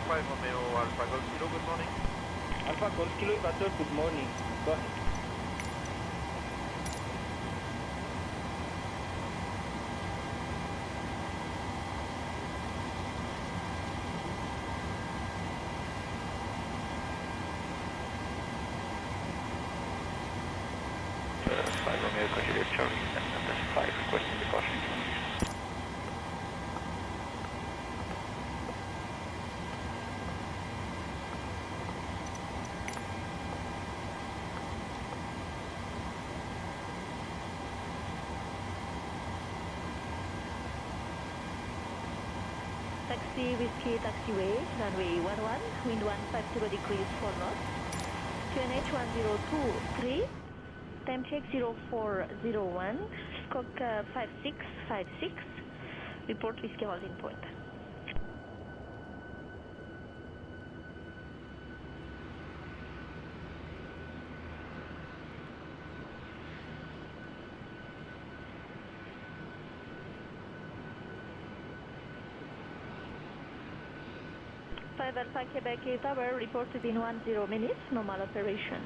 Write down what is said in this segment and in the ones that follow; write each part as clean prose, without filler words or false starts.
5 Romeo Alpha Golf Kilo, good morning. Alpha Golf Kilo Equator, good morning. Go ahead. Romeo Juliet Charlie, MSFS5, requesting the caution. Taxi Whiskey Taxiway, runway 11, wind 150 degrees 4 knots, QNH 1023, time check 0401, squawk 5656, report Whiskey holding point. Alpha Quebec Tower reported in 10 minutes, normal operation.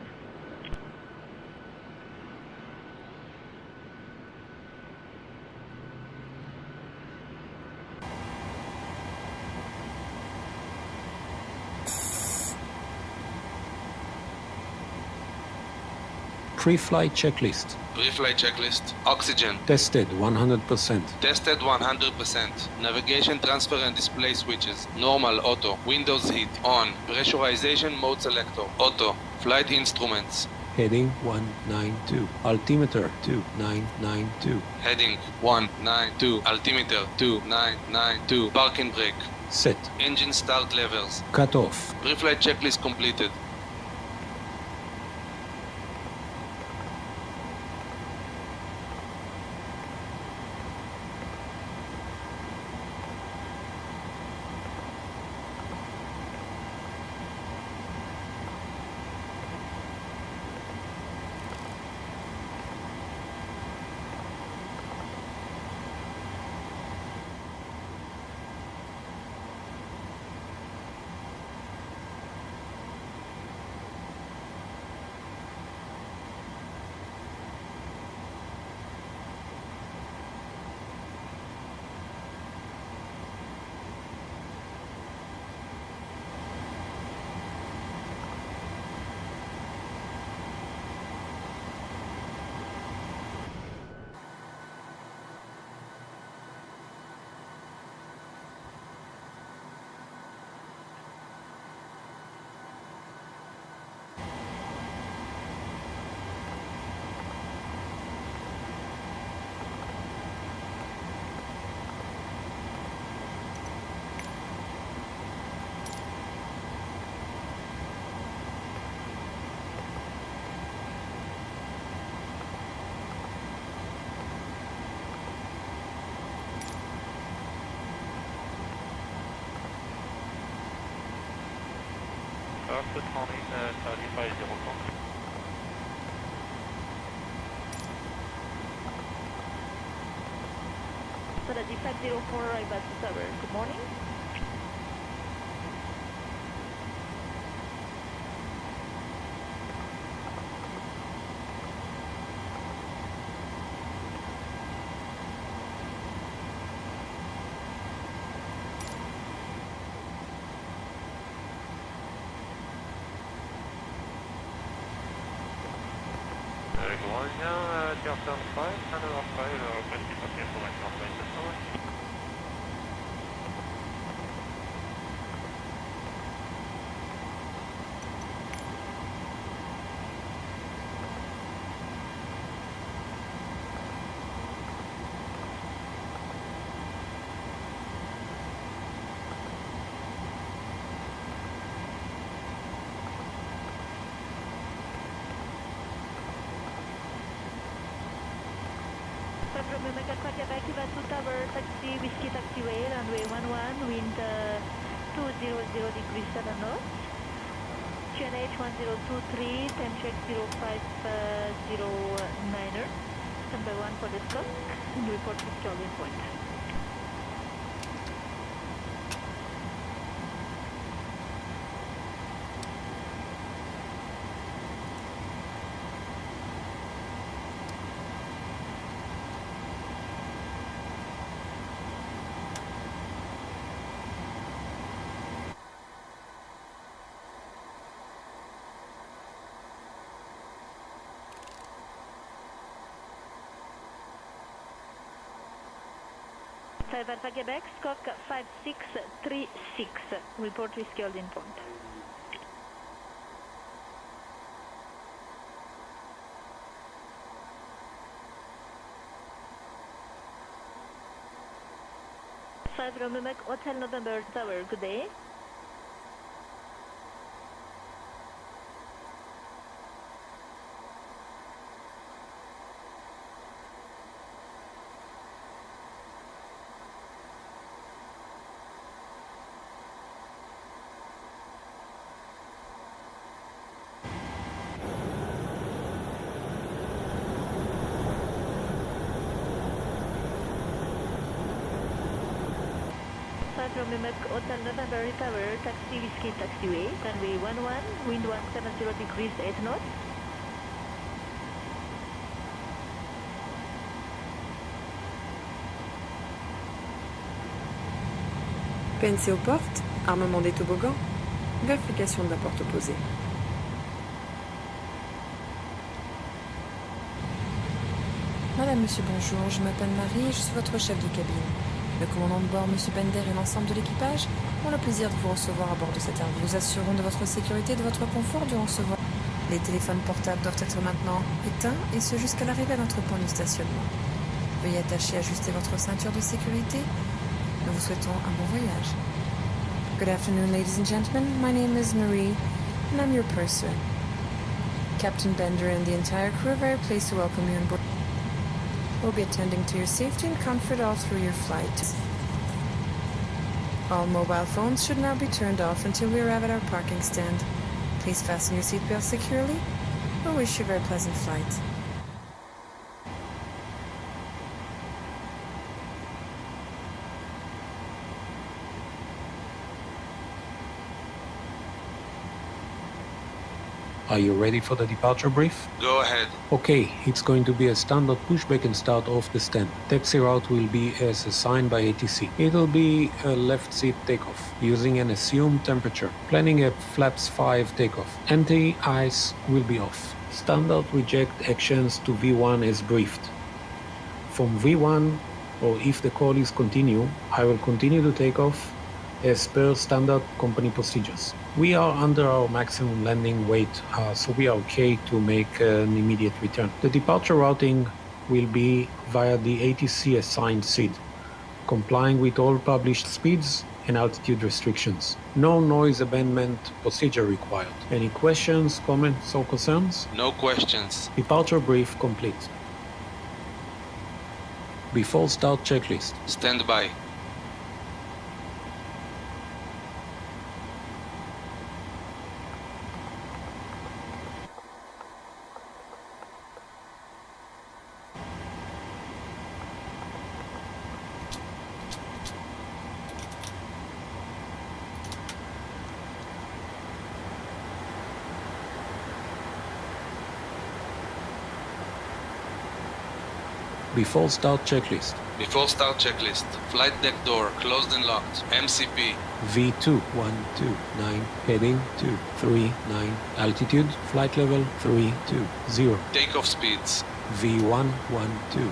Pre-flight checklist. Pre-flight checklist. Oxygen. Tested 100%. Tested 100%. Navigation transfer and display switches. Normal auto. Windows heat on. Pressurization mode selector. Auto. Flight instruments. Heading 192. Altimeter 2992. Heading 192. Altimeter 2992. Parking brake. Set. Engine start levers. Cut off. Pre-flight checklist completed. Good morning, Charlie 504. Strategy 504, arrival to tower. Good morning. Turn 5, and over 5, requesting papier for maintenance. From Omega Quebec, to tower, taxi, Whiskey Taxiway, runway 11, wind 200 degrees 7 knots, QNH 1023, time check 0509er, standby 1 for the scope, and report to Charlie point. 5 Alpha Quebec, Scock 5636. Report whiskey holding point. Romeo Mac Hotel November Tower, good day. Romeo Mac Hotel November Tower, taxi whiskey taxiway, runway 11, wind 170 degrees 8 knots. PNC aux portes, armement des toboggans, vérification de la porte opposée. Madame, monsieur, bonjour, je m'appelle Marie et je suis votre chef de cabine. Le commandant de bord, monsieur Bender, et l'ensemble de l'équipage ont le plaisir de vous recevoir à bord de cet avion. Nous assurons de votre sécurité et de votre confort durant ce vol. Les téléphones portables doivent être maintenant éteints et ce jusqu'à l'arrivée à notre point de stationnement. Veuillez attacher et ajuster votre ceinture de sécurité. Nous vous souhaitons un bon voyage. Good afternoon, ladies and gentlemen. My name is Marie, and I'm your purser. Captain Bender and the entire crew are very pleased to welcome you on board. We'll be attending to your safety and comfort all through your flight. All mobile phones should now be turned off until we arrive at our parking stand. Please fasten your seatbelt securely. We wish you a very pleasant flight. Are you ready for the departure brief? Go ahead. Okay, it's going to be a standard pushback and start off the stand. Taxi route will be as assigned by ATC. It'll be a left seat takeoff, using an assumed temperature. Planning a flaps 5 takeoff. Anti-ice will be off. Standard reject actions to V1 as briefed. From V1, or if the call is continue, I will continue to take off as per standard company procedures. We are under our maximum landing weight, so we are okay to make an immediate return. The departure routing will be via the ATC assigned SID, complying with all published speeds and altitude restrictions. No noise abandonment procedure required. Any questions, comments, or concerns? No questions. Departure brief complete. Before start checklist. Stand by. Before start checklist. Before start checklist. Flight deck door closed and locked. MCP. V2129, heading 239, altitude, flight level 320. Takeoff speeds. V1120,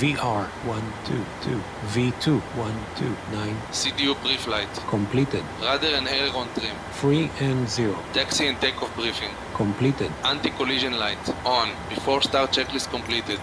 VR122, V2129, CDU pre-flight. completed. Rudder and aileron trim. 3 and 0, Taxi and takeoff briefing. completed. Anti-collision light. On. Before start checklist completed.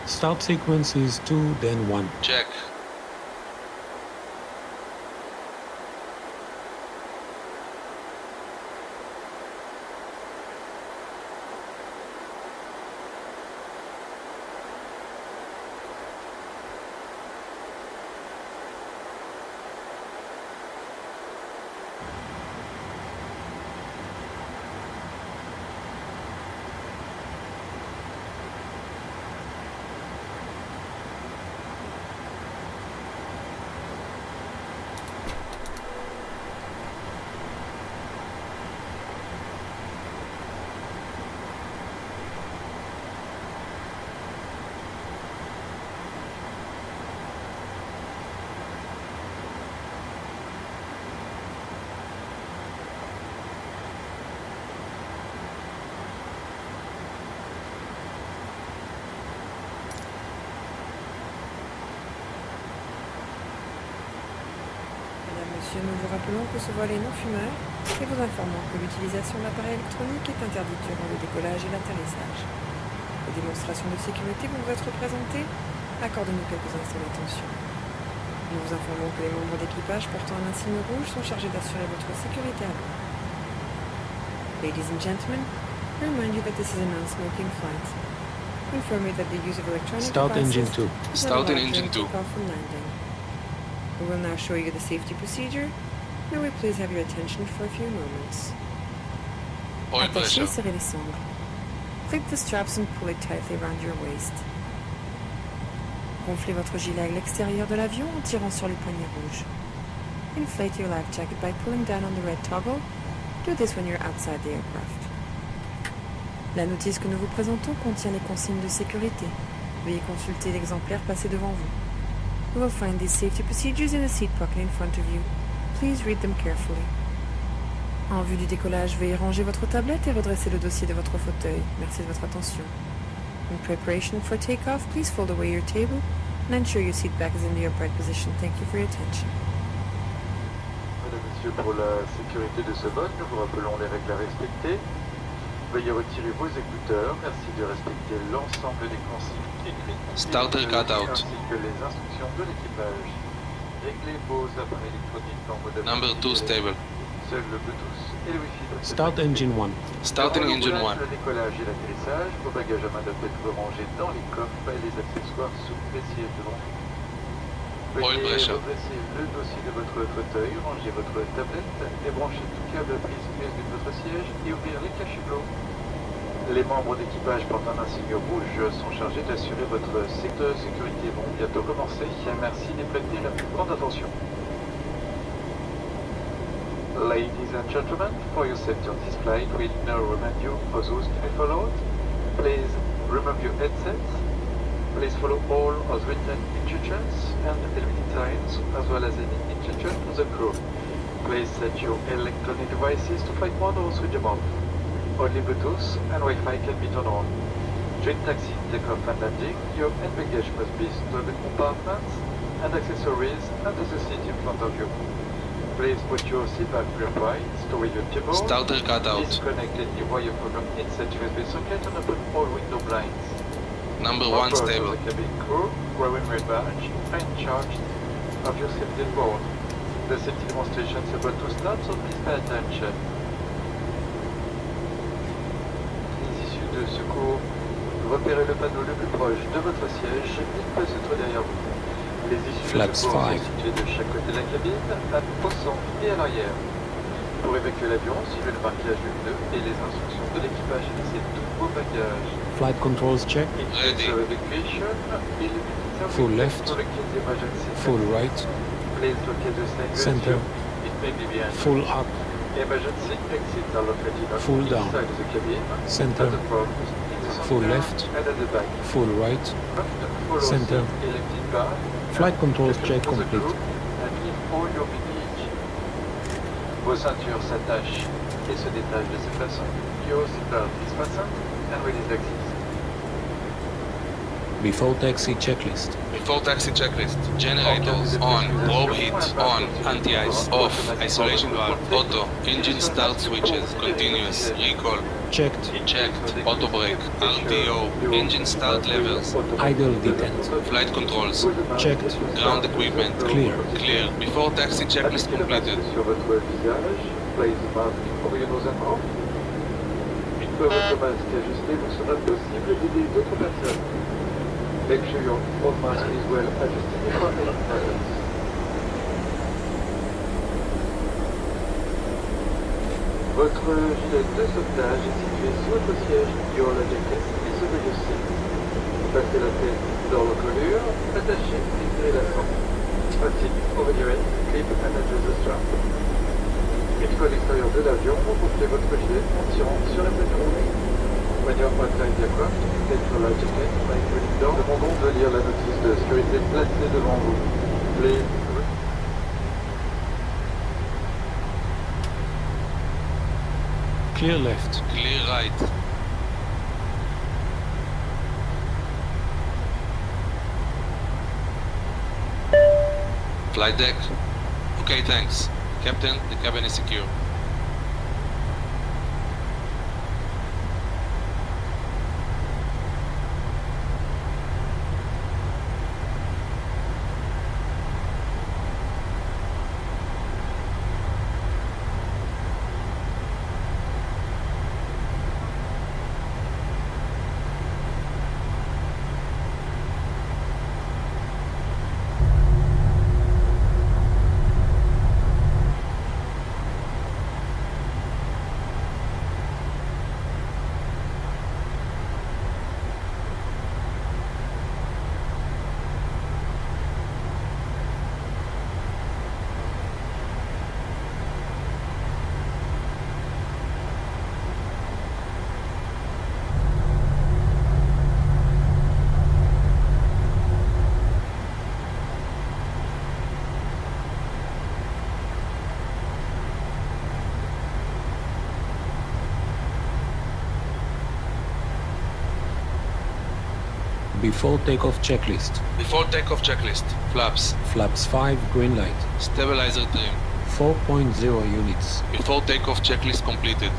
Start sequence is 2, then 1. Check. monsieur, nous vous rappelons que ce vol est non-fumeur et vous informons que l'utilisation d'appareils électroniques est interdite durant le décollage et l'atterrissage. Les démonstrations de sécurité vont vous être présentées. Accordez-nous quelques instants d'attention. Nous vous informons que les membres d'équipage portant un insigne rouge sont chargés d'assurer votre sécurité à bord. Ladies and gentlemen, we remind you that this is a non-smoking flight. We inform you that the use of electronic Start engine devices 2. is Start not in allowed engine during 2. takeoff and landing. We will now show you the safety procedure. May we please have your attention for a few moments. Oil Attachez et pressure. serrez les sangles. Clip the straps and pull it tightly around your waist. Gonflez votre gilet à l'extérieur de l'avion en tirant sur les poignées rouges. Inflate your life jacket by pulling down on the red toggle. Do this when you're outside the aircraft. La notice que nous vous présentons contient les consignes de sécurité. Veuillez consulter l'exemplaire placé devant vous. You will find these safety procedures in the seat pocket in front of you. Please read them carefully. En vue du décollage, veuillez ranger votre tablette et redresser le dossier de votre fauteuil. Merci de votre attention. In preparation for takeoff, please fold away your table and ensure your seat back is in the upright position. Thank you for your attention. Mesdames et messieurs, pour la sécurité de ce vol, nous vous rappelons les règles à respecter. Veuillez retirer vos écouteurs. Merci de respecter l'ensemble des consignes écrites Starter cutout. ainsi que les instructions de l'équipage. Réglez vos appareils électroniques en mode Number 2 stable. Seul le Bluetooth et le Wi-Fi. Start engine 1. Starting engine 1. Le décollage et l'atterrissage, vos bagages à main doivent être rangés dans les coffres et les accessoires sous les sièges devant vous. Oil Veuillez pressure. redresser le dossier de votre fauteuil, ranger votre tablette, débrancher tout câble prise USB de votre siège et ouvrir les cachelots. Les membres d'équipage portant un insigne rouge sont chargés d'assurer votre secteur de sécurité. Vont bientôt commencer. Merci d'y prêter la plus grande attention. Ladies and gentlemen, for your safety on this flight, we now remind you of those to be followed. Please remove your headsets. Please follow all of written instructions and limited signs, as well as any instruction to the crew. Please set your electronic devices to flight mode or switch them off. Only Bluetooth and Wi-Fi can be turned on. During taxi, takeoff and landing, your hand baggage must be stored in compartments and accessories under the seat in front of you. Please put your seatbelt upright, store your table, Starter cutout. disconnect any wire from your inset USB socket and open all window blinds. Number 1 Members of stable. the cabin crew, wearing red badge, are in charge of your safety on board. The safety demonstration is about to start, so please pay attention. Les issues de secours, repérez le panneau le plus proche de votre siège, il peut se trouver derrière vous. Les issues de Flaps secours 5. sont situées de chaque côté de la cabine, au centre et à l'arrière. Pour évacuer l'avion, suivez le marquage lumineux et les instructions de l'équipage et laissez tous vos bagages. Flight controls check. Ready. Full left. Full right. Center. Full up. Full down. Center. Full left. Full right. Center. Flight controls check complete. Vos ceintures s'attachent et se détachent de cette façon. Your seatbelt is fastened and release the axis. Before taxi checklist. Before taxi checklist. Generators on. Probe heat on. Anti-ice off. Isolation valve auto. Engine start switches. Continuous. Recall. Checked. Checked. Auto brake. RTO. Engine start levels. Idle detent. Flight controls. Checked. Ground equipment. Clear. Clear. Before taxi checklist completed. Sur votre visage, place mask over your nose and mouth. Une fois votre masque ajusté, vous sera possible d'aider d'autres personnes. Make sure your own mask is well adjusted before any happens. Votre gilet de sauvetage est situé sous votre siège, your jacket is over your seat. Passez la tête dans l'encolure, attachez et tirez la sangle. Pratique over your head, clip and adjust the strap. Une fois à l'extérieur de l'avion, vous gonflez votre gilet en tirant sur la poignée rouge. When you're outside the aircraft, take your life jacket by pulling down. Demandons de lire la notice de sécurité placée devant vous. Please. Clear left. Clear right. Flight deck. Okay, thanks. Captain, the cabin is secure. Before takeoff checklist. Before takeoff checklist. Flaps. Flaps 5, green light. Stabilizer trim. 4.0 units. Before takeoff checklist completed.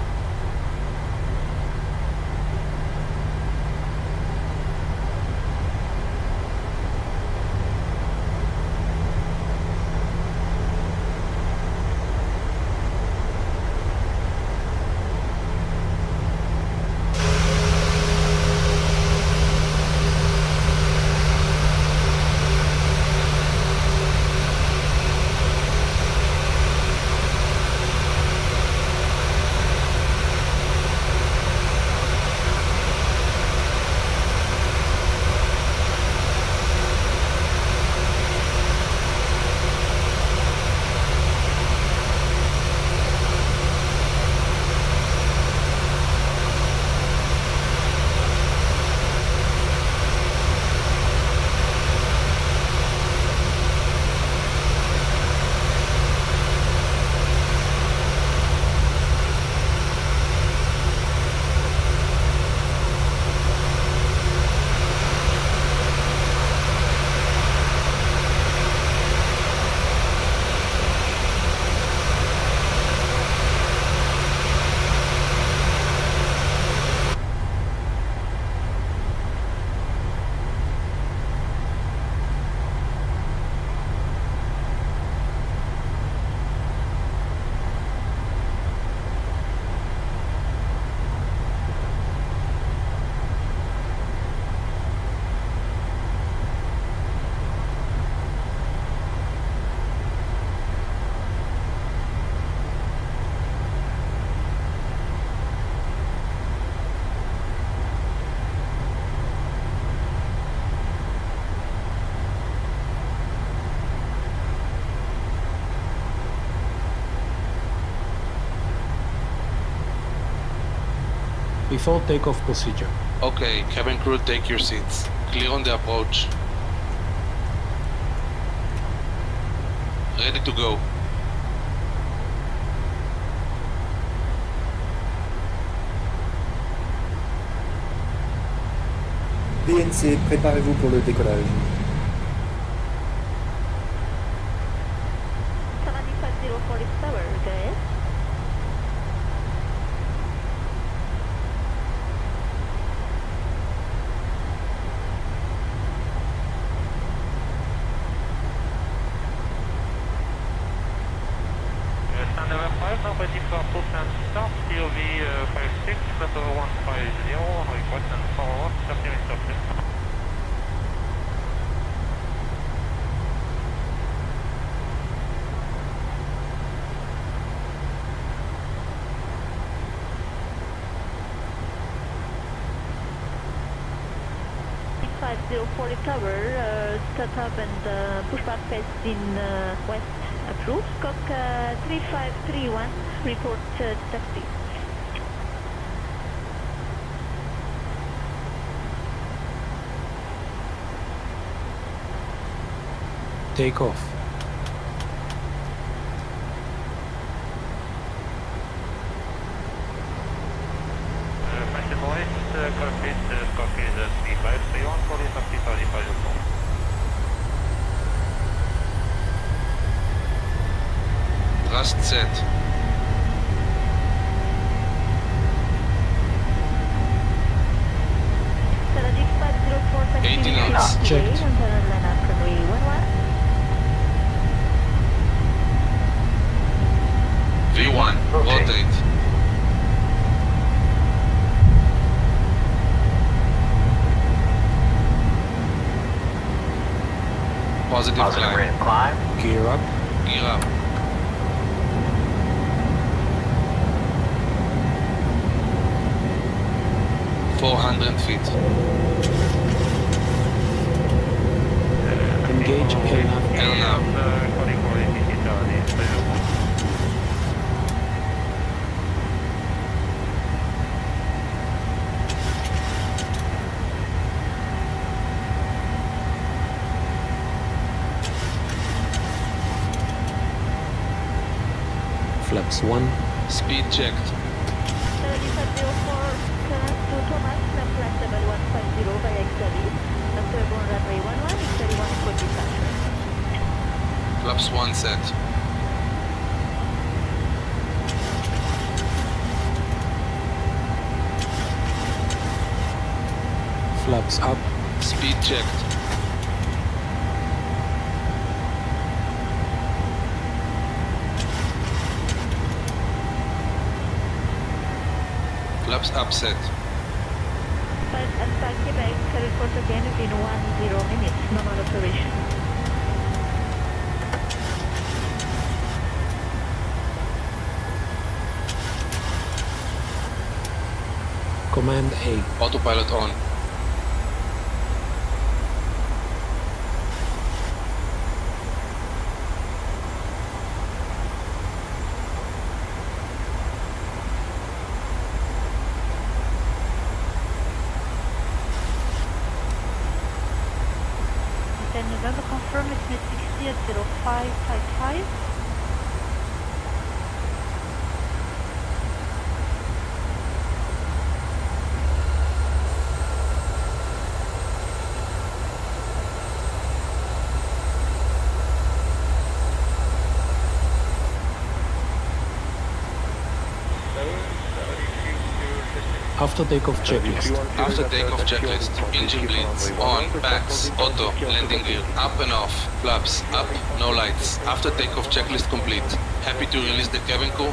Before takeoff procedure. Okay, cabin crew, take your seats. Clear on the approach. Ready to go. VNC, préparez-vous pour le décollage. 75040 tower, go ahead. Standard 5, now ready for push and start, COV 56, flight over 150, request and forward, 30 minutes of left. .5040 tower, start up and push back phase in west approved. Cock 3531, report taxi. Take off. Copy the 3531, 40, 35, Thrust set. Strategic 504 taxi 80 knots. taxiway Checked. on turn line up runway 11. V1, rotate. Positive climb. Gear up. Gear up. $400 Engage LNAV. LNAV. Flaps 1. Speed checked. Strategic 504 current to Thomas, left flight level 150 via XLE. After going runway 11, X31 for departure. Flaps 1 set. Flaps up. Speed checked. Flaps up set. Alpha Quebec, report again within 10 minutes, normal operation. Command A. Autopilot on. November confirm it's Miss 60 at 0555. After takeoff checklist. After takeoff checklist. Engine bleeds. On. Backs. Auto. Landing gear. Up and off. Flaps. Up. No lights. After takeoff checklist complete. Happy to release the cabin crew?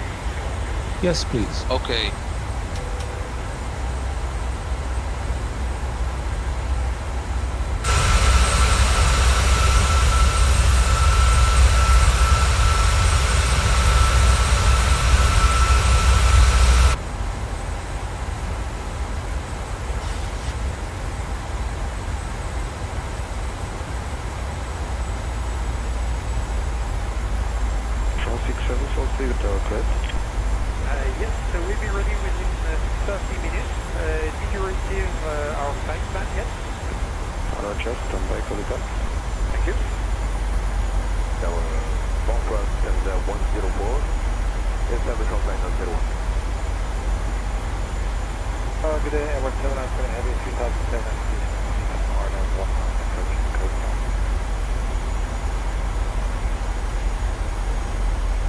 Yes, please. Okay. Yes, so we'll be ready within 30 minutes. Did you receive our flight plan yet? Just stand by for the call. Thank you. Bonsoir, Canada 104. Establish on flight 01. Good day, Edward 7, I'm going to have you 3007.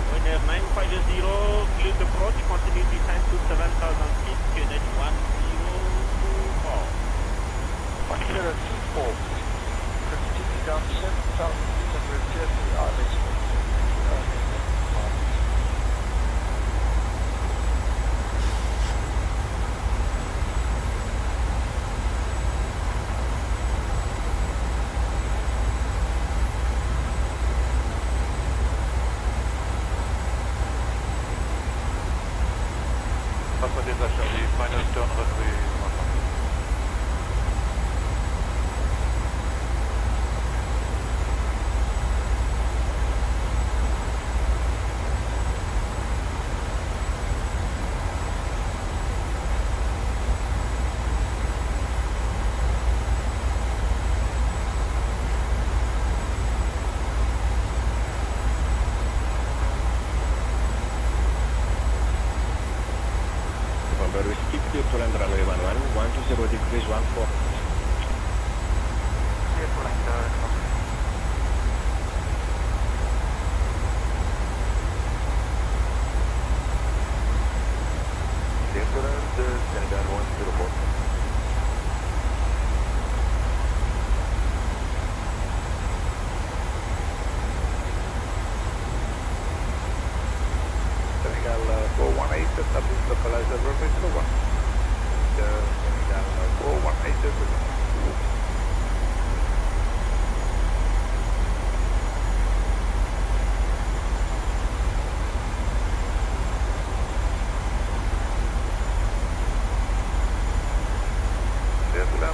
Winner 950, clear the approach, continue descent to 7,000 feet, QNH 1024. 1024, continue down 7,600 feet, Airlines. Profitez la Chaine, final turn runway 11. Clear to land runway 11, 120 degrees 14. Clear to land, establish localizer runway 01. Coming down 418.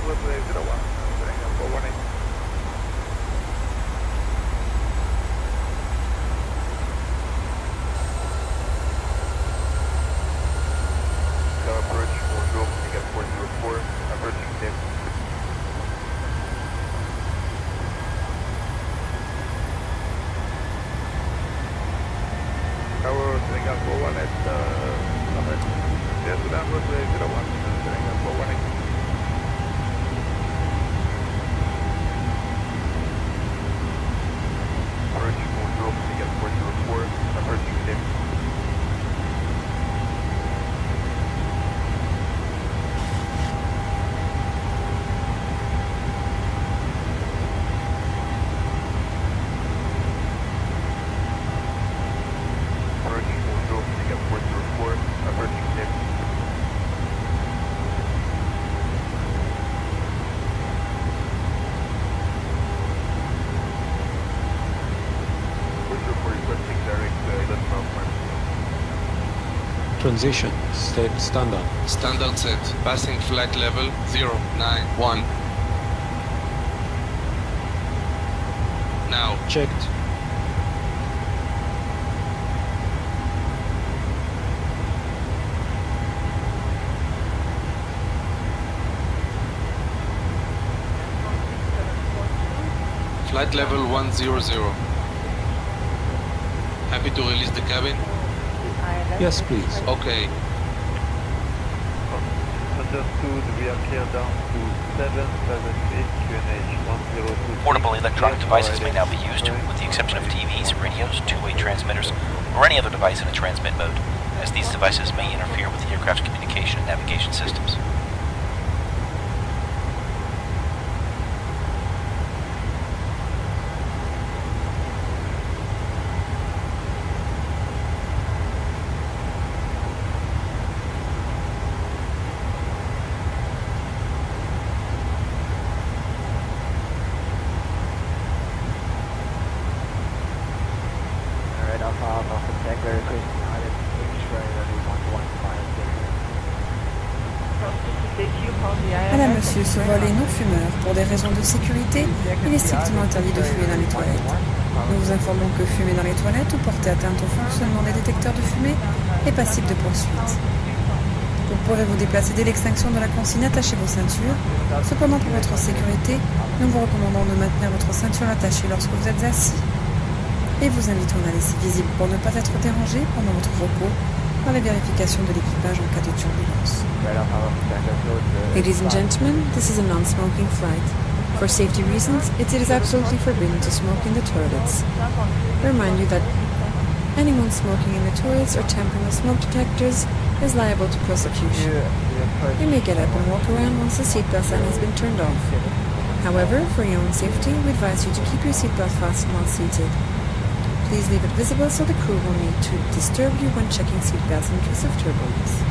Runway 01, running 418. Car approach, bonjour, Mega 404, approaching them. Tower, Senegal 418, there's the runway 01, Senegal 418. Transition, state standard. Standard set. Passing flight level 091. Now. Checked. Flight level 100. Happy to release the cabin? Yes, please. Okay. Understood, we are clear down to 778 QNH 102. Portable electronic devices may now be used, with the exception of TVs, radios, two-way transmitters, or any other device in a transmit mode, as these devices may interfere with the aircraft's communication and navigation systems. Madame, monsieur, ce vol est non fumeur. Pour des raisons de sécurité, il est strictement interdit de fumer dans les toilettes. Nous vous informons que fumer dans les toilettes ou porter atteinte au fonctionnement des détecteurs de fumée est passible de poursuite. Vous pourrez vous déplacer dès l'extinction de la consigne, attachez vos ceintures. Cependant, pour votre sécurité, nous vous recommandons de maintenir votre ceinture attachée lorsque vous êtes assis. Et vous invitons à la laisser visible pour ne pas être dérangé pendant votre repos par la vérification de l'équipage en cas de turbulence. Ladies and gentlemen, this is a non-smoking flight. For safety reasons, it is absolutely forbidden to smoke in the toilets. We remind you that anyone smoking in the toilets or tampering with smoke detectors is liable to prosecution. You may get up and walk around once the seatbelt sign has been turned off. However, for your own safety, we advise you to keep your seatbelt fastened while seated. Please leave it visible so the crew will need to disturb you when checking seatbelts in case of turbulence.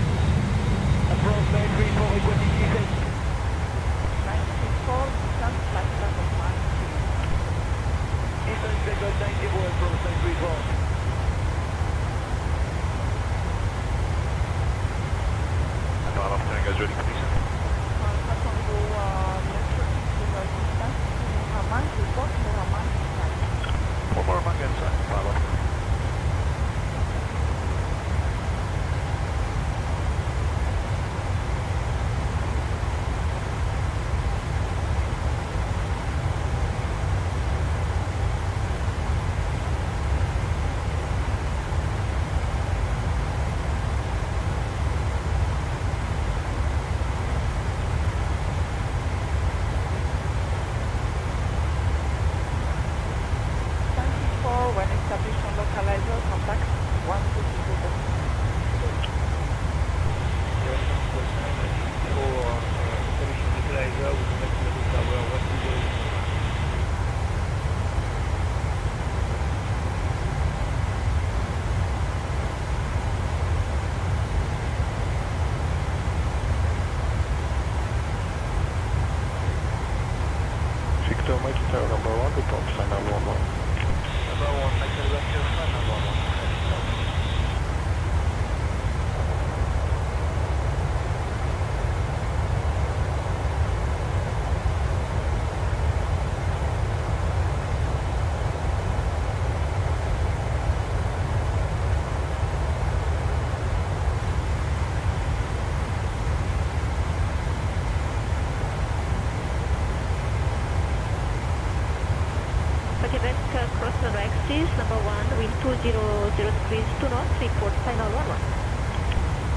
Texas, number 1, wind 200 degrees, 2 knots, report final 11.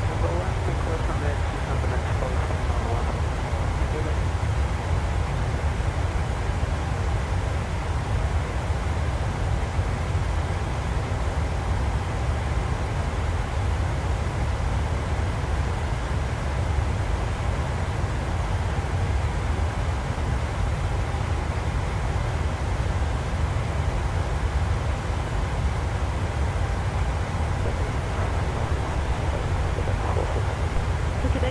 Number 1, request on the axis on the next call, final 1.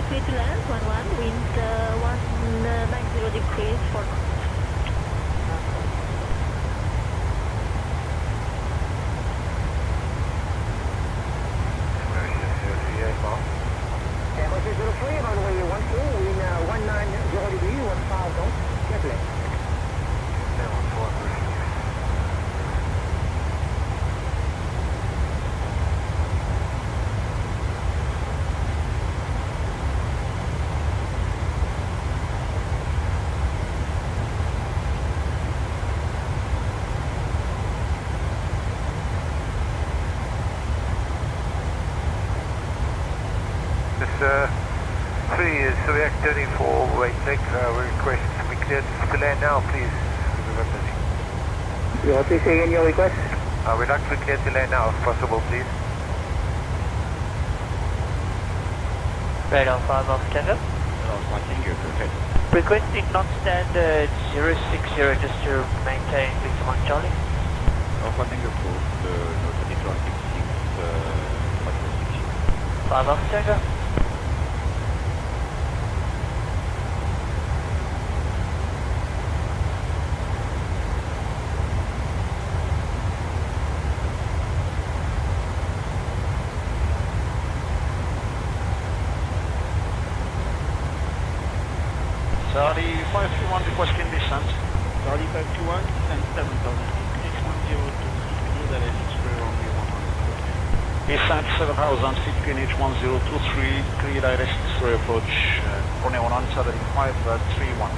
Clear to land, 11, wind 190 degrees, 4 knots. Hotel 03, runway 12, wind 190 degrees, 15 knots, get left. React 34, wait check, request to be cleared to land now, please. You want to say in your request? We'd like to be cleared to land now, if possible, please. Radar 5 off Canada. Requesting non-standard 060 just to maintain Victor 1 Charlie. Alpha Tango approved, no 2266, 5 off Tango. Charlie 531 requesting descent. Charlie 521, descent 7000 feet, H102, clear direct square runway 100. Descent 7000 feet, H1023, clear direct square approach, runway 175, 31.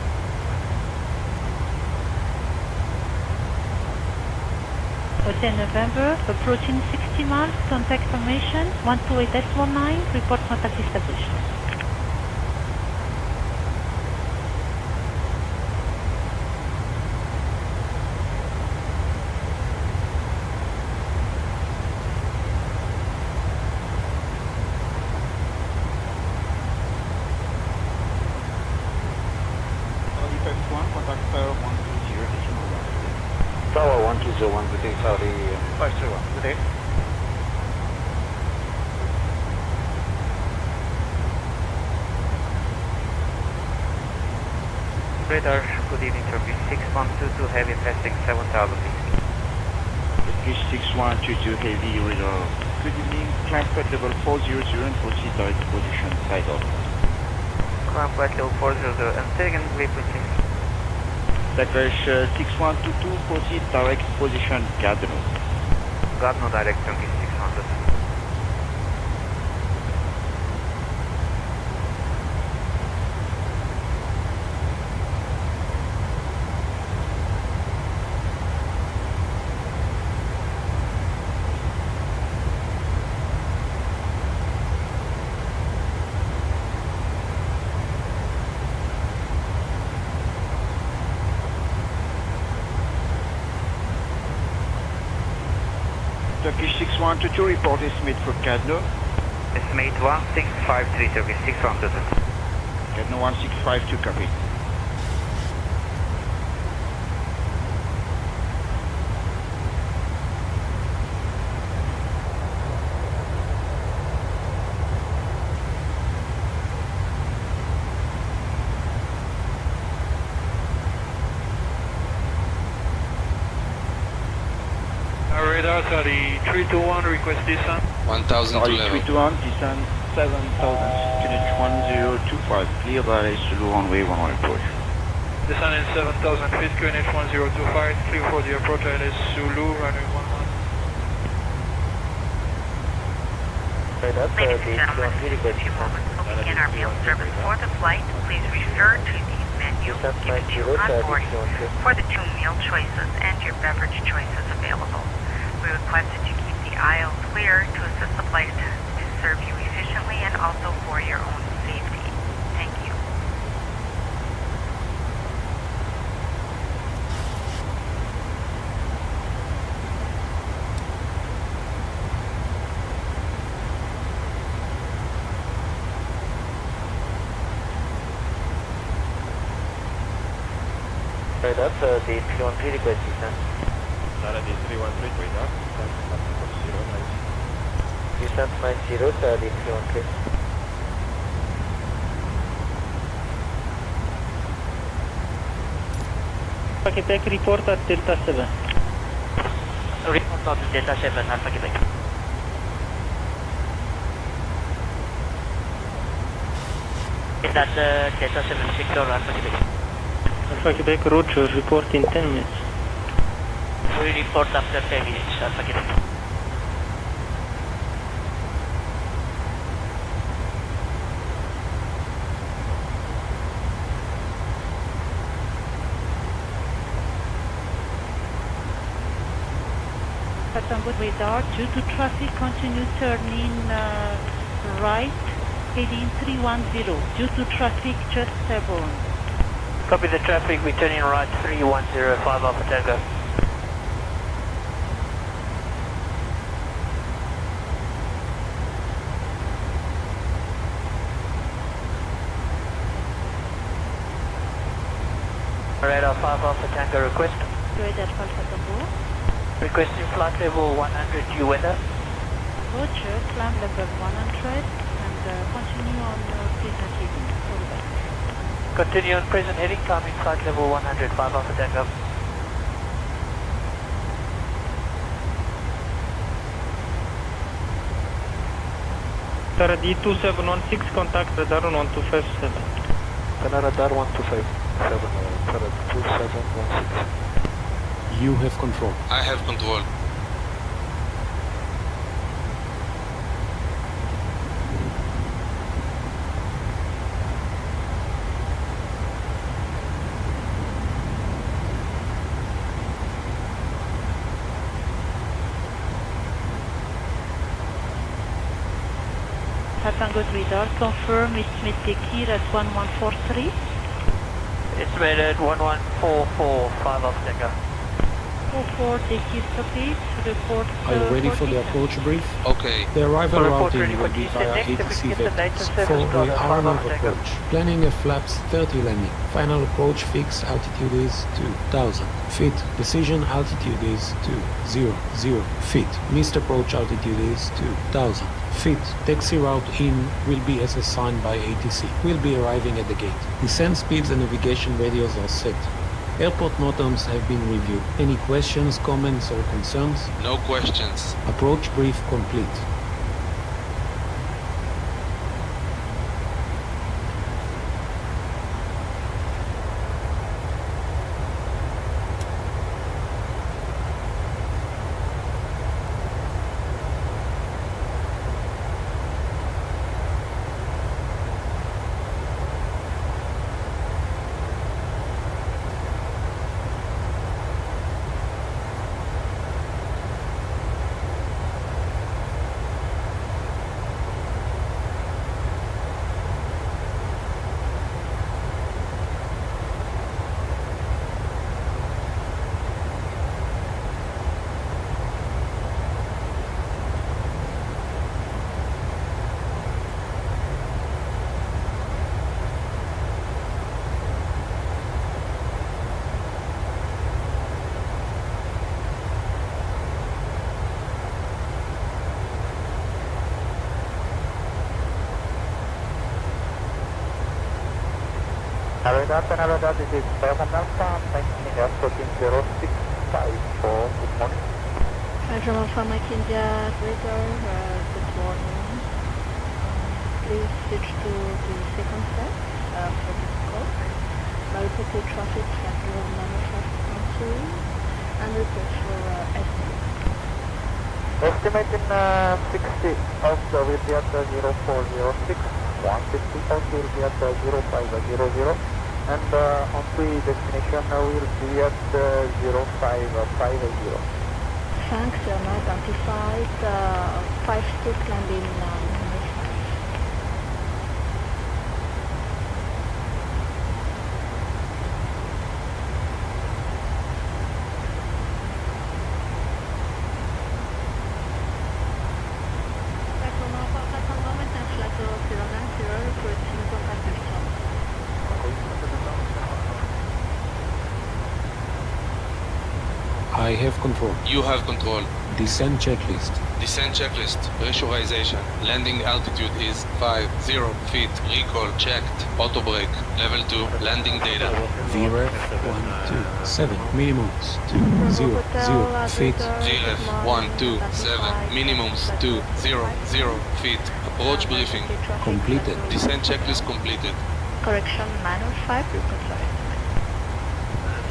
Hotel November, approaching 60 miles, contact formation, 128.19, report contact established. Tower 1201, good day, Saudi 531, good day. Radar, good evening, Turkish 6122, heavy testing 7000 feet. Turkish 6122, heavy radar. Good evening, climb flight level 400 and proceed direct position, side off. Climb flight level 400 and second, wait please. Turkish 6122, proceed direct position, Cabinda. Got no direct Turkish 600. Turkish 6122, report estimate for Cabinda. Estimate 1653, Turkish 6122. Cabinda 1652, copy. Radar 321, request descent. 1000 to level. 321, descent 7000, Kinshasa 1025, clear direct Salut, runway 100 approach. Descent in 7000 feet, QNH 1025, clear for the approach, ILS Zulu, runway 11. Ladies and gentlemen, in a few moments we'll begin our meal service for the flight. Please refer to the menu given to you on board for the 2 meal choices and your beverage choices available. here to assist the flight to serve you efficiently and also for your own safety. Thank you. Right up, the 313 request descent. Sarah, the 313 radar, Descent 90, the 313. Quebec report at Delta 7. Report at Delta 7, Alpha Quebec. Is that Delta 7 sector, Alpha Quebec? Alpha Quebec Roger, report in 10 minutes. We report after 10 minutes, Alpha Quebec. Tango radar, due to traffic, continue turning right, heading 310. Due to traffic, just 7. Copy the traffic, returning right 310, 5 Alpha Tango. Radar 5 Alpha Tango request. Radar Alpha Tango. Requesting flight level 100 due weather. Roger, climb level 100 and continue on present heading. Over. Continue on present heading, climbing flight level 100, 5 Alpha Tango. Tara D2716, contact radar on 1257. Tara radar 125, 7, Tara 2716. You have control. I have control. Tango radar, confirm estimate Dekir at 1143. Estimated 1144, 5 Alpha Tango. 44 Dekir copy, report. Are you ready for the approach brief? Okay. The arrival Report routing ready for will be via descent. Next, ATC if we get the latest vectors service for the brother, Arnold Alpha Tango. approach. Planning a flaps 30 landing. Final approach fix altitude is 2000 feet. Decision altitude is 200 feet. Missed approach altitude is 2000 feet. Taxi route in will be as assigned by ATC. We'll be arriving at the gate. Descent speeds and navigation radios are set. Airport NOTAMs have been reviewed. Any questions, comments or concerns? No questions. Approach brief complete. Canada, this is 7 Alpha, taking airport in 0654, good morning. Roger Alpha Mike India radar, good morning. Please switch to the second set for the scope. Multiple traffic at your manifest country and request for estimate. Estimate in 60 also will be at 0406, 150 also will be at 0500, and on the destination will be at 0550. DDR5, Serna identified, 56 landing I have control. You have control. Descent checklist. Descent checklist. Pressurization. Landing altitude is 50 feet. Recall checked. Auto brake. Level 2. Landing data. VREF 127. Minimums 200 feet. VREF 127. Minimums 200 feet. Approach briefing. Completed. Descent checklist completed. correction, minus 5, you could sorry.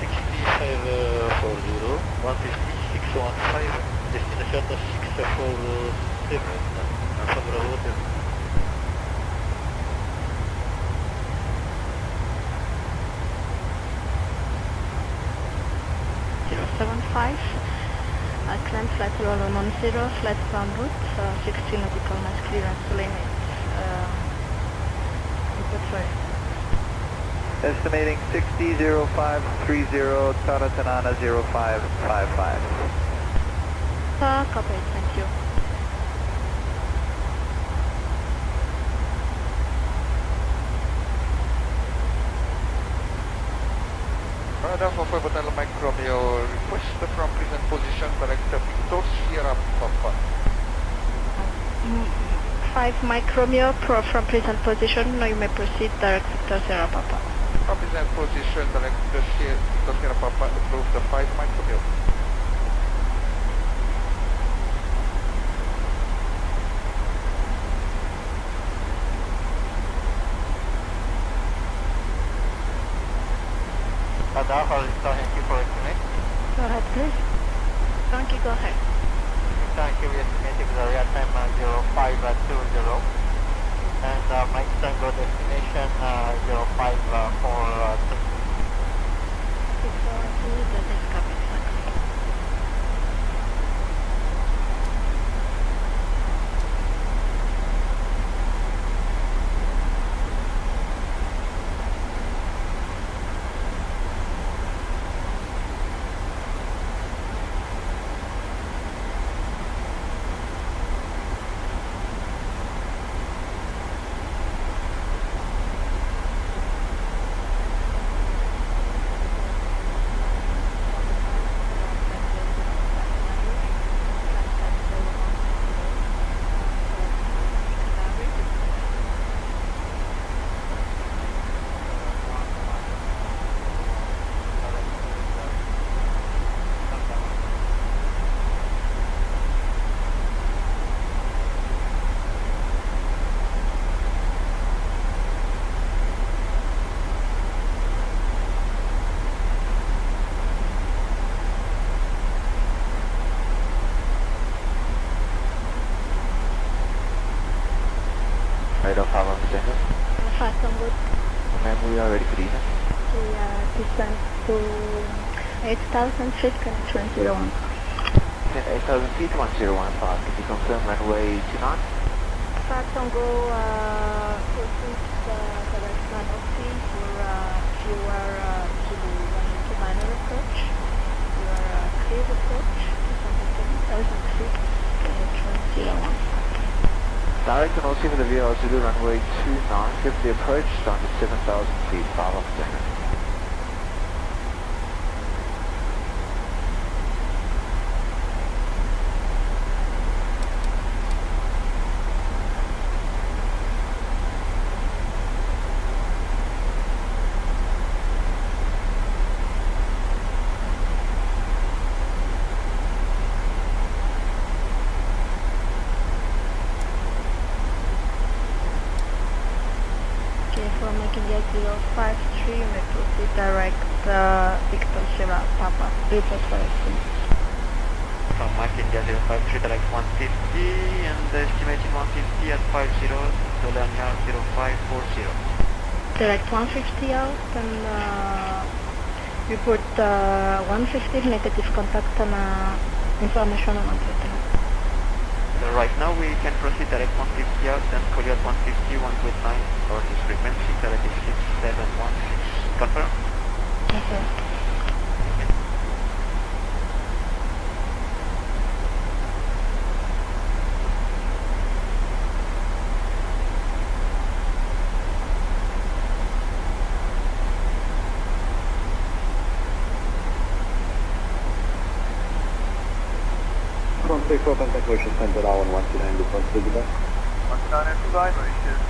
6540, 15615, destination 647, Alpha Bravo Hotel. Climb flight level 10, flight ground route, 16 nautical miles clearance limit. Estimating 600530, Tana Tanana 0555. Copy, thank you. Radar for Hotel Mike Romeo, request from present position, direct Victor Sierra Papa. 5 Mike Romeo, from present position, now you may proceed direct Victor Sierra Papa. From present position, direct Victor Sierra Papa, approve the 5 Mike Romeo. Radar for thank you for estimate. Go ahead, please. Thank you, go ahead. Thank you, we estimated the real time 0520. And Mike Tango destination 0542. 642, that is copy, thanks. Right off, how long is it? Fast and good. Ma'am, we are ready for dinner. We descend to 8,000 feet, connection 01. 8,000 feet, 1015. Can you confirm runway 29? Fast and go, proceed direct northeast for if you are to minor approach. You are clear approach to 10,000 feet, connection 01. Direct and also with the VL Zulu runway 29, give the approach down to 7,000 feet, 5 off Tango. From Kinshasa 053, you may proceed direct Victor Sierra Papa. Request for estimate. From Kinshasa 053, direct 150 and estimating 150 at 50, Solania 0540. Direct 150 out and report 150 negative contact on Information on operator. So right now we can proceed direct 150 out and call you at 150, 129 or his frequency, that is 671. Confirm? Yes, sir. From 34 contact Mauritius Center now on 129 before Cabinda. 129 and 29 Mauritius,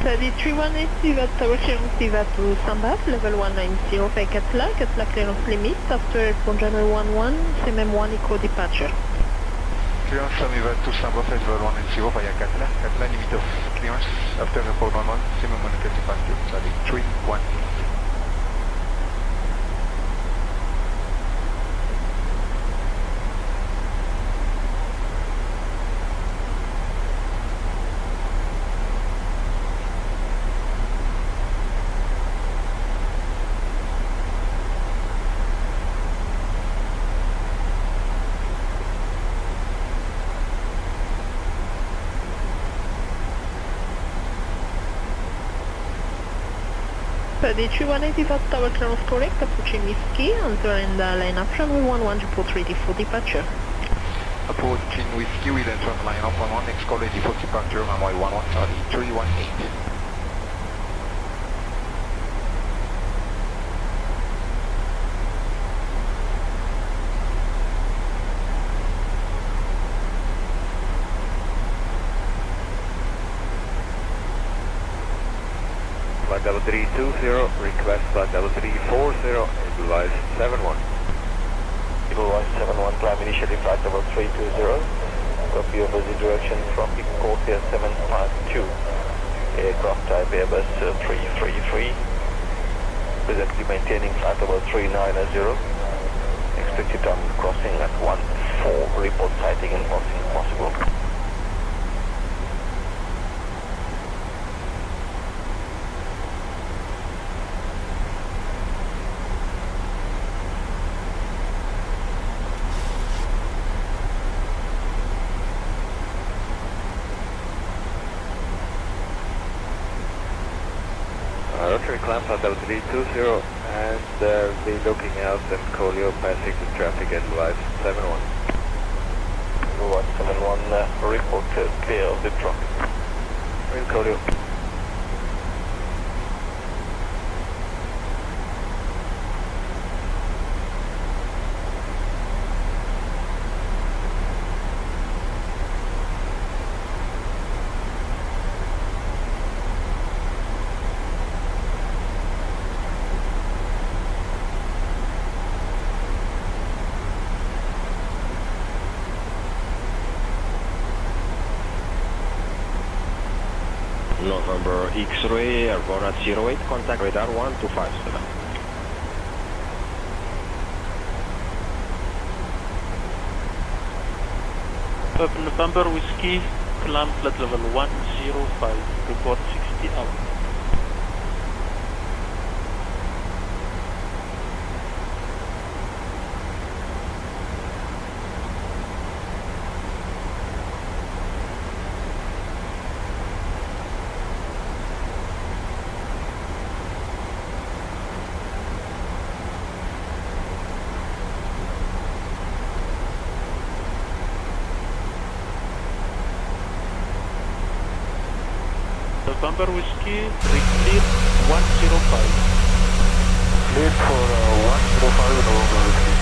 Salut, 3180 at tower clearance Viva to Samba, level 190, fake Catla clearance limit, after Conjoiner 11, CMM1 eco departure. Clearance Samiva to Samba, level 190 via Catla limit of clearance after report 11, CMM1 eco departure, Salut 318. The 3180 at tower clearance correct, approaching Whiskey, enter and line up runway 11, report ready for departure. Approaching Whiskey, we'll enter on line up 11, next call ready for departure, runway 11, Salut 318. Flight 320, request flight 340, Edelweiss 71. Edelweiss 71, climb initially flight 320. Copy of the direction from Ecosia 752. Aircraft type Airbus 333. Presently maintaining flight 390. Expected on crossing at 14. Report sighting and passing possible. Rotary climb flight 320 and be looking out and call you passing the traffic at Edelweiss 71. Edelweiss 71, report clear of the traffic. We'll call you. November X-ray, airborne at 08, contact radar 1257. November Whiskey, climb flight level 105, report 60 hours. November Whiskey, clear 105. Cleared for 105 November Whiskey.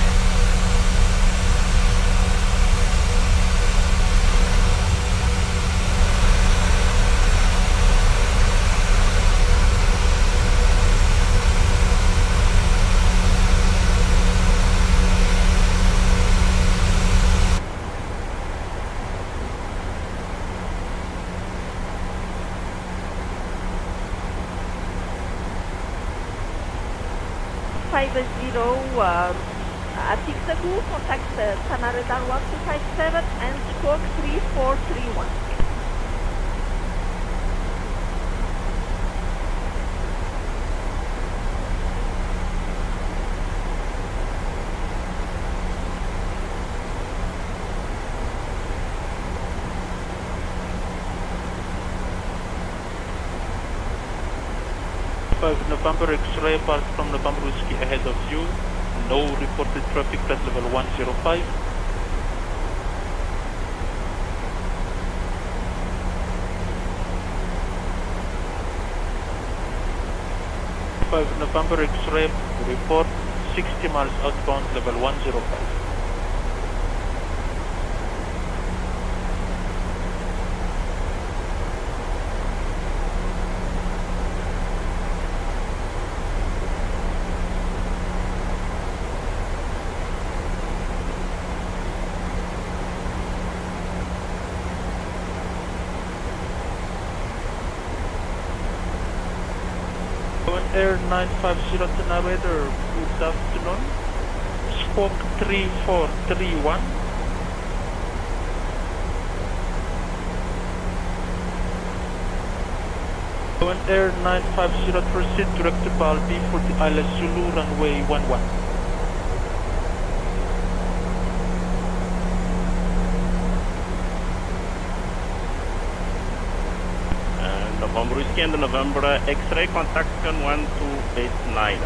Fix vous, contact Channel Radar 1257 and squawk 3431. 5 November X-ray apart from November Whiskey ahead of you. No reported traffic, flight level 105. November X-ray report 60 miles outbound level 105. Air 950 to narrator, good afternoon. Squawk 3431. Air 950 proceed direct to Balbi for the Isla Zulu runway 11. November Whiskey and November X-ray contact 1289.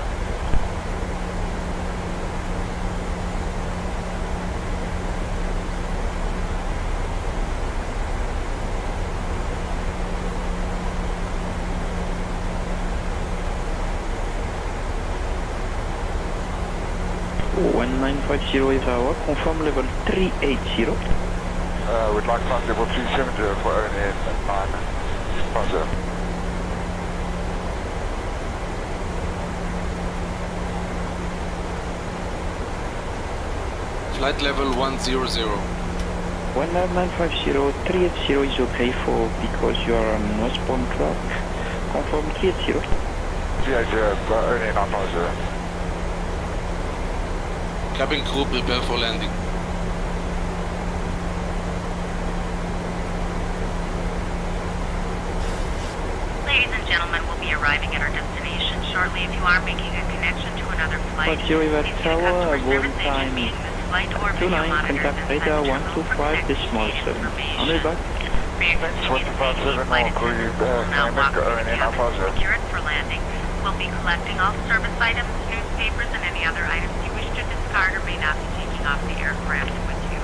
is our confirm level 380. We'd like flight level 370 for only 9. Roger. Flight level 100. 19950, 380 is okay for because you are on northbound track. Confirm 380. 380, but only 950. Cabin crew prepare for landing. Ladies and gentlemen, we'll be arriving at our destination shortly. If you are making a connection to another flight, please use customer service agent meeting this flight or video monitor contact radar 125 decimal 7. On the back. For your convenience, flight attendants will now walk through the cabin to secure it for landing. We'll be collecting all service items, newspapers, and any other items you wish to discard or may not be taking off the aircraft with you.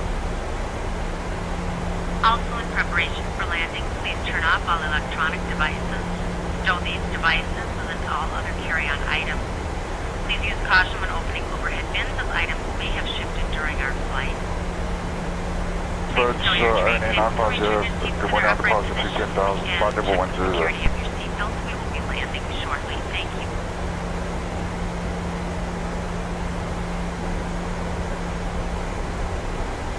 Also, in preparation for landing, please turn off all electronic devices. Stow these devices and all other carry-on items. Please use caution when opening overhead bins as items may have shifted during our flight. Birds only 950, good morning, deposit 210,000, flight level 100. Security of your seatbelts, we will be landing shortly. Thank you.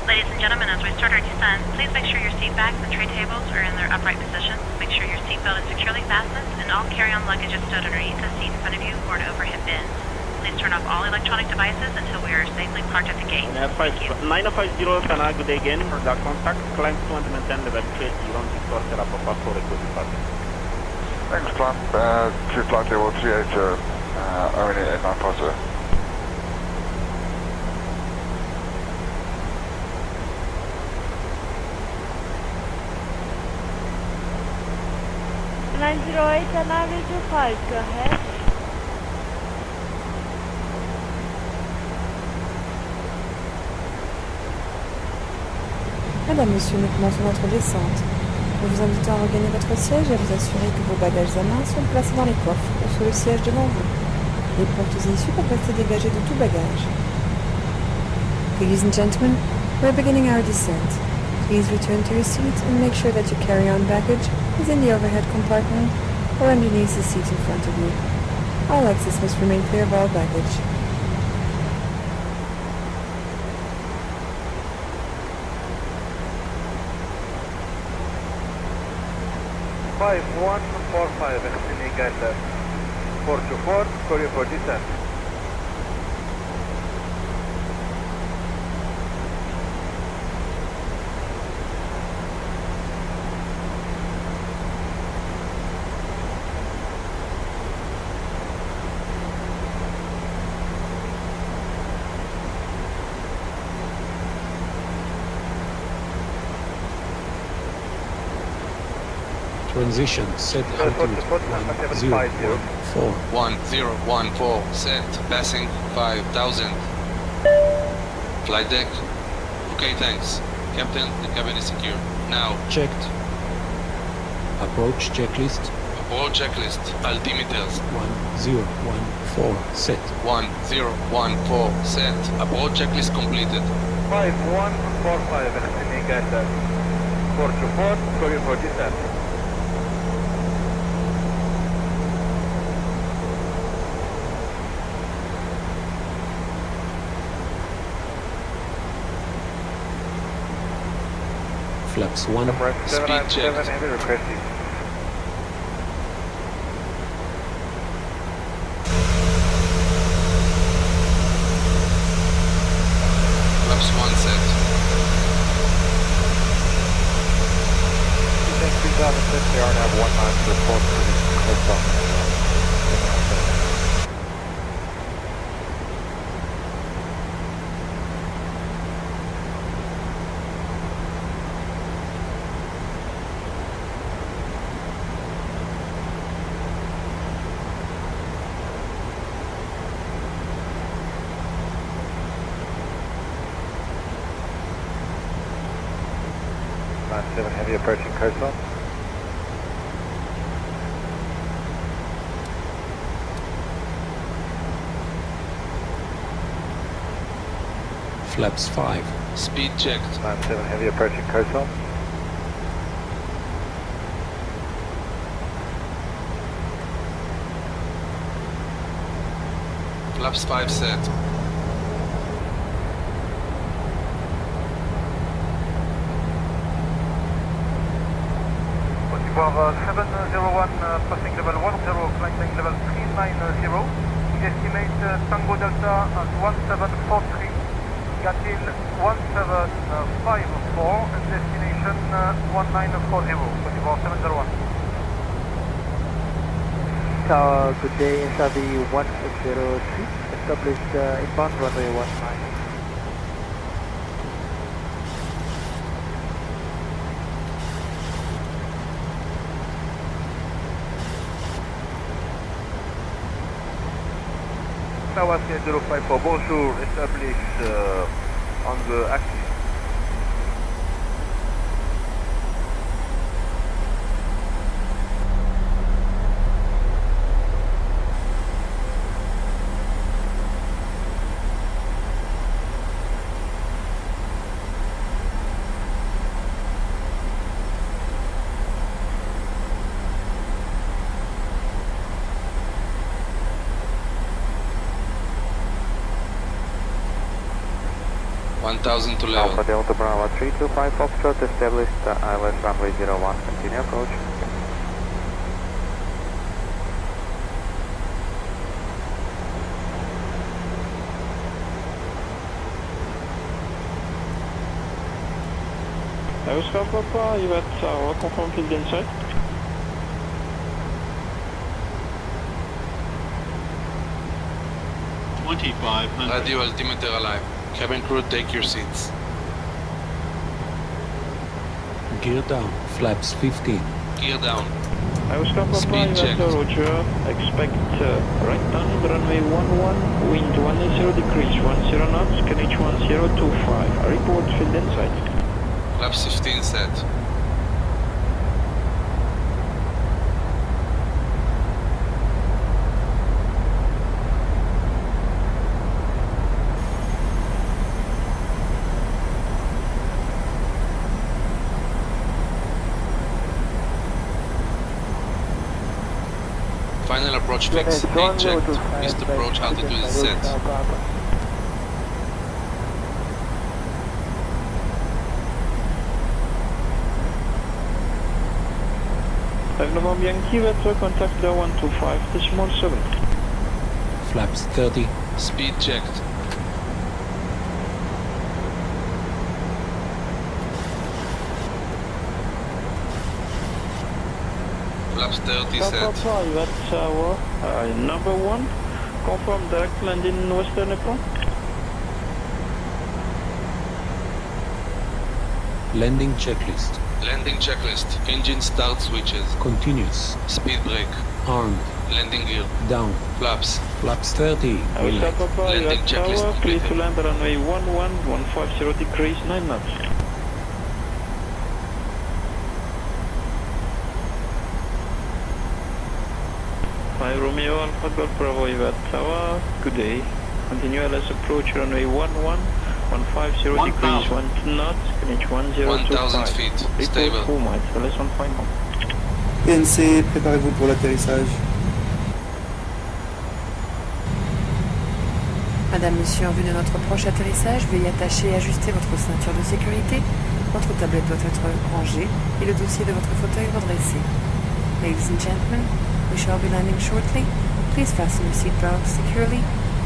Ladies and gentlemen, as we start our descent, please make sure your seat backs and tray tables are in their upright positions. Make sure your seatbelt is securely fastened and all carry-on luggage is stowed underneath the seat in front of you or to overhead bins. Please turn off all electronic devices until we are safely parked at the gate. 950 Sana, good day again. For the contact, climb 210 level 380 on Victor Sierra Papa for request departure. Thanks, climb to flight level 380, only 950. 908 and average of 5, go ahead. Madame, Monsieur, nous commençons notre descente. Nous vous invitons à regagner votre siège et à vous assurer que vos bagages à main sont placés dans les coffres ou sur le siège devant vous. Les portes issues peuvent rester dégagées de tout bagage. Ladies and gentlemen, we're beginning our descent. Please return to your seats and make sure that your carry-on baggage is in the overhead compartment or underneath the seat in front of you. All access must remain clear of all baggage. Five 145 extending at 424, Korea for descent. Transition, set altitude 1014. 1014, set, passing 5000. Flight deck. Okay, thanks. Captain, the cabin is secure. Now. Checked. Approach checklist. Approach checklist. Altimeters. 1014, set. 1014, set. Approach checklist completed. 5145, extending at 424, going for descent. Flaps 1. Speed check. Heavy requested. Flaps 1 set. Please have a set there and have 1 man to report to the coast. Man 7 heavy approaching coastal. Flaps 5. Speed checked. Man 7 heavy approaching coastal. Flaps 5 set. Boulevard 701, passing level 10, flight level 390. We estimate Tango Delta at 1743, Gatil 1754, and destination 1940, Boulevard 701. Tower, good day, SRV 106, established inbound runway 19. Tower 054, bonjour, established on the axis. To level. Alpha Delta Bravo 325 Foxtrot, established ILS runway 01, continue approach. Oscar Papa, you got Tower, confirm field inside. Radio altimeter alive. Cabin crew, take your seats. Gear down. Flaps 15. Gear down. Oscar Papa, Speed you check. got Roger. Expect right down runway 11, wind 10 degrees, 10 knots, KNH 1025. Report field inside. Flaps 15 set. Final approach fix. Speed checked. Missed approach altitude is set. November Yankee, vector contact the 125.7. Flaps 30. Speed checked. Flaps 30 set. Tower, number 1. Confirm direct landing in Western Nepal. Landing checklist. Landing checklist. Engine start switches. Continuous. Speed brake. Armed. Landing gear. Down. Flaps. Flaps 30. Alpha Papa, Landing checklist Tower, clear to completed. land runway 150 degrees, 9 knots. Hi Romeo, Alpha Golf Bravo, Ivat Tower, good day. Continue LS approach runway 150 degrees, 1 knots, Greenwich 1025. 1000 feet. Stable. Report 4 miles, LS 151. PNC, préparez-vous pour l'atterrissage. Madame, Monsieur, en vue de notre proche atterrissage, veuillez attacher et ajuster votre ceinture de sécurité. Votre tablette doit être rangée et le dossier de votre fauteuil redressé. Ladies and gentlemen, we shall be landing shortly. Please fasten your seatbelt securely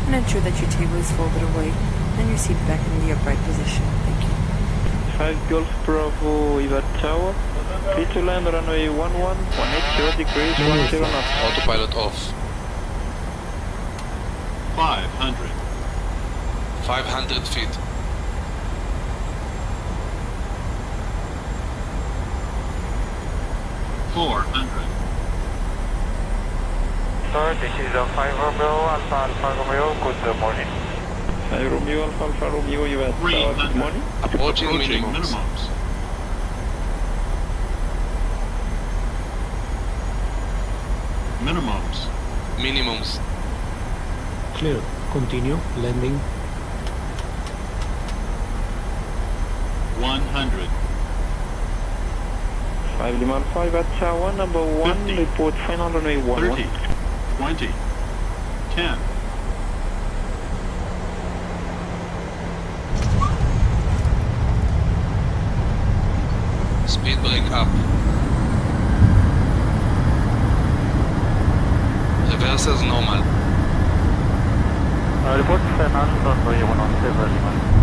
and ensure that your table is folded away and your seat back in the upright position. Thank you. 5 Golf Bravo, Ivat Tower, clear to land runway 180 degrees, 10 knots. Autopilot off. 500. 500 feet. Sir, this is a 5 Romeo, Alpha Romeo, good morning. Hi Romeo, Alpha Romeo, Ivat Tower, good morning. Approaching minimums. Minimums. Clear. Continue. Landing. 100. 5 Lima Alpha, Ivat Tower, number 1, 50. report final runway 11. 30. 20. 10. Speed brake up. Reverse as normal. Report final runway 117.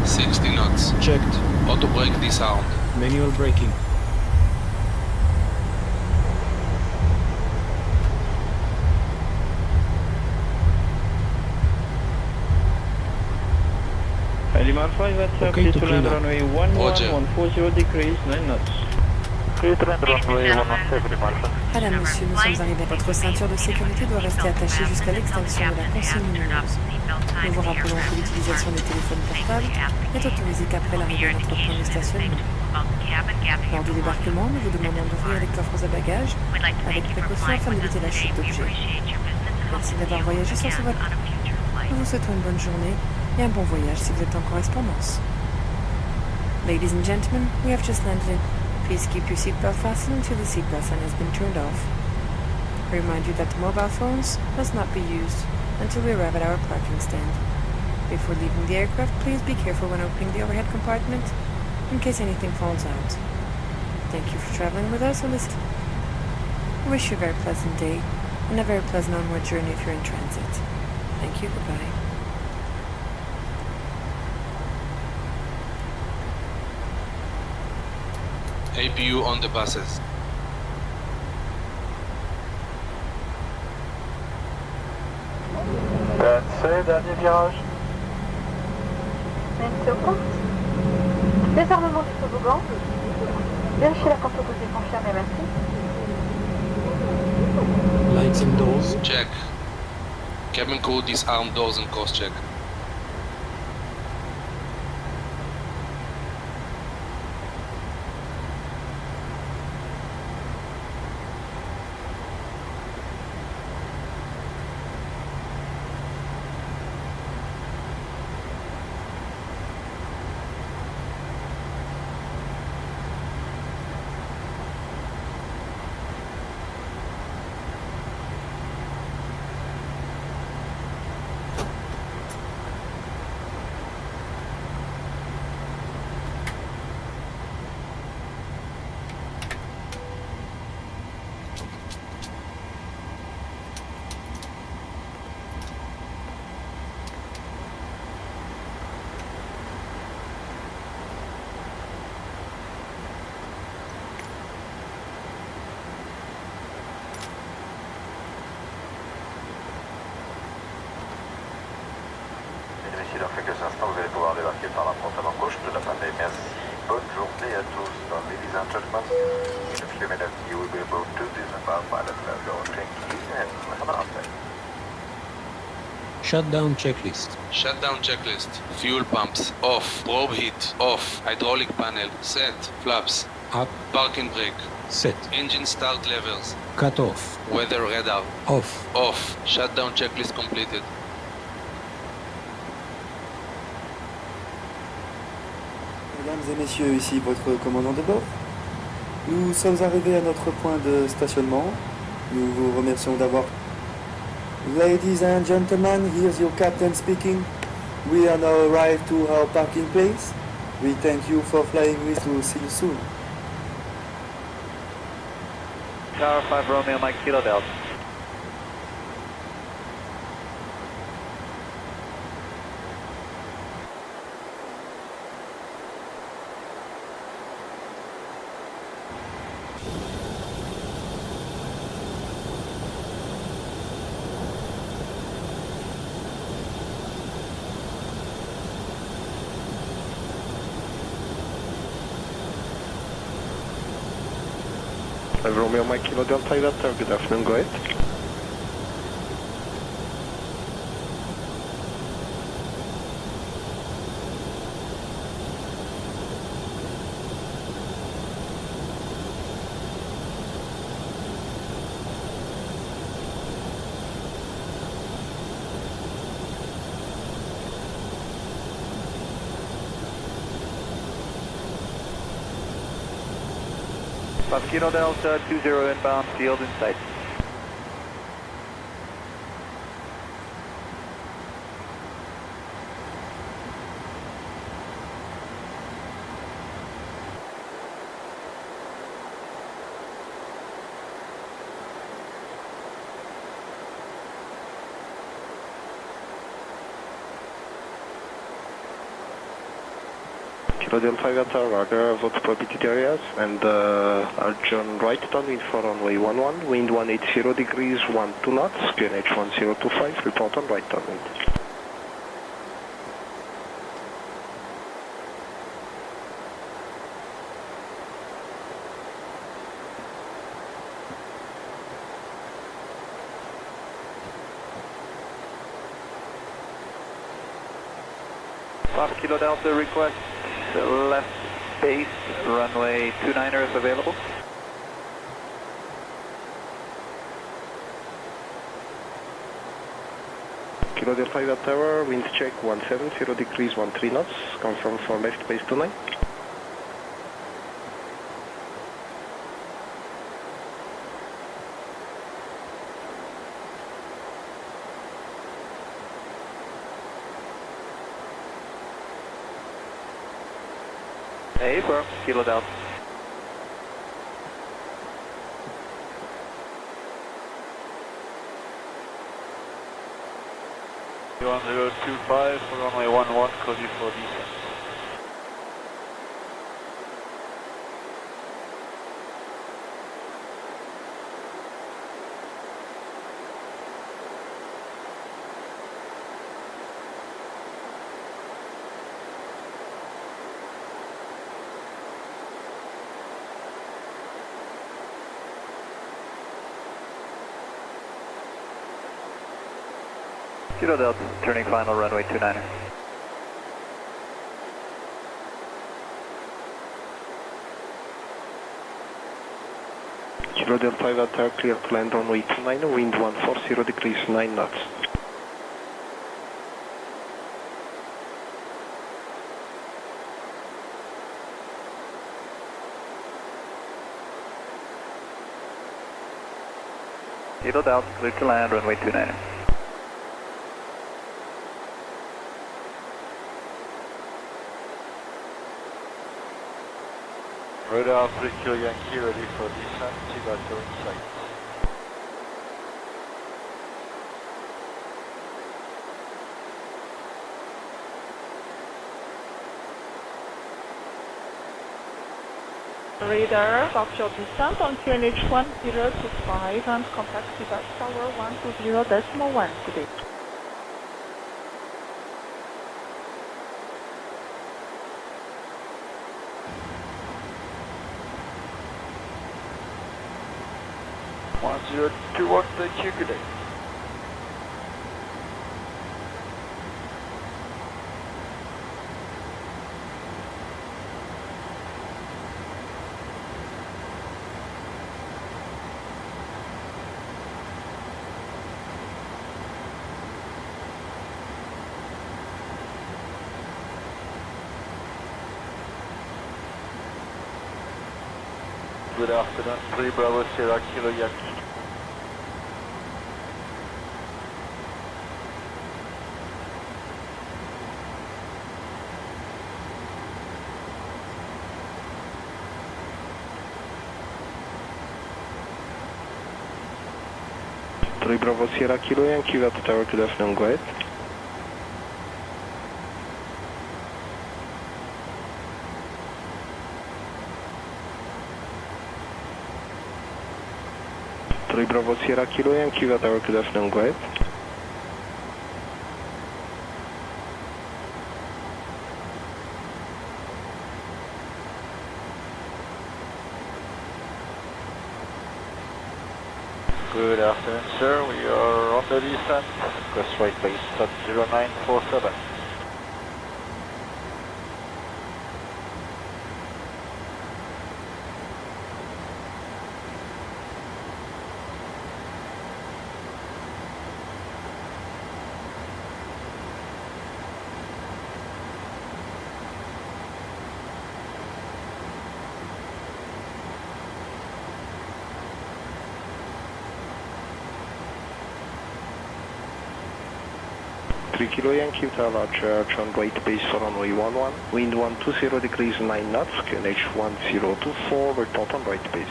60 knots. Checked. Auto brake disarmed. Manual braking. Lima Alpha, Ivat Tower, Okay clear to to clean land up. runway 140 degrees, 9 knots. Clear to land runway 117 Alpha. Madame, Monsieur, nous sommes arrivés. Votre ceinture de sécurité doit rester attachée jusqu'à l'extinction de la consigne lumineuse. Nous vous rappelons que l'utilisation des téléphones portables est autorisée qu'après l'arrivée à notre point de stationnement. Lors du débarquement, nous vous demandons d'ouvrir les coffres à bagages avec précaution afin d'éviter la chute d'objets. Merci d'avoir voyagé sur ce vol. Nous vous souhaitons une bonne journée et un bon voyage si vous êtes en correspondance. Ladies and gentlemen, we have just landed. Please keep your seatbelt fastened until the seatbelt sign has been turned off. I remind you that the mobile phones must not be used until we arrive at our parking stand. Before leaving the aircraft, please be careful when opening the overhead compartment in case anything falls out. Thank you for traveling with us on this. I wish you a very pleasant day and a very pleasant onward journey if you're in transit. Thank you, goodbye. APU on the buses. C'est dernier virage. Merci au compte. Désarmement du toboggan. Vérifiez la porte opposée confirmée, merci. Lights and doors. Check. Cabin crew disarm doors and course check. D'ici dans quelques instants, vous allez pouvoir débarquer par la porte avant gauche de la Vendée. Merci. Bonne journée à tous. Ladies and gentlemen, in a few minutes you will be able to disembark by the flight door. Thank you and have a nice day. Shutdown checklist. Shutdown checklist. Fuel pumps off. Probe heat off. Hydraulic panel set. Flaps Up. Parking brake Set. engine start levers. Cut off. Weather radar Off. off. Shutdown checklist completed. Mesdames et messieurs, ici votre commandant de bord. Nous sommes arrivés à notre point de stationnement. Nous vous remercions d'avoir... Ladies and gentlemen, here's your captain speaking. We are now arrived to our parking place. We thank you for flying with us. To see you soon. Tower 5 Romeo, Mike Kilo Delta. Romeo Mike Kilo Delta, good afternoon, go ahead. Kilo Delta 20 inbound, field in sight. Kilo Delta Delta, roger, votre petite areas, and I'll join right downwind for runway 11, wind 180 degrees, 12 knots, QNH 1025, report on right downwind. Kilo Delta request left base, runway 29ers available. Kilo Delta Delta Tower, wind check 170 degrees, 13 knots, confirm for left base 29. Hey, firm, Kilo Delta. You 1025 for runway 11, code you for descent. Kilo Delta, turning final runway 29er. Kilo Delta Delta, clear to land runway 29, wind 140 degrees, 9 knots. Kilo Delta, clear to land runway 29er. Radar 3 Kilo Yankee ready for descent, T-Bato in sight. Radar, stop your descent on QNH 1025 and contact T-Bato Tower 120.1 today. 1021, thank you, good day. Good afternoon, 3 Bravo Sierra Kilo Yankee. Bravo Sierra Kilo Yankee, we have the tower, good afternoon, go ahead. Bravo Sierra Kilo Yankee, we have the tower, good afternoon, go ahead. Good afternoon, sir. We are on the descent. Request right base at 0947. Kilo Yankee, tower charge on right base for runway 11, wind 120 degrees 9 knots, QNH 1024, we're not on right base.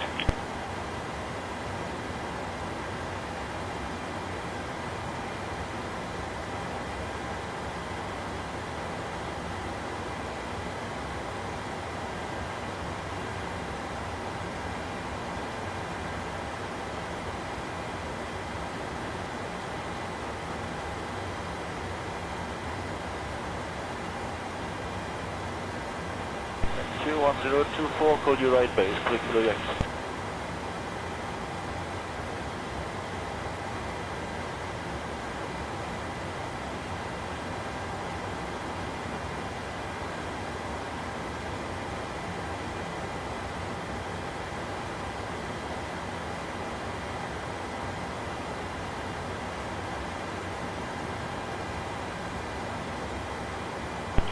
Thank you, 1024, call you right base, 3 Kilo Yankee.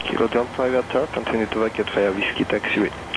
Kilo Delta, we have tower, continue to vacate via Whiskey Taxiway.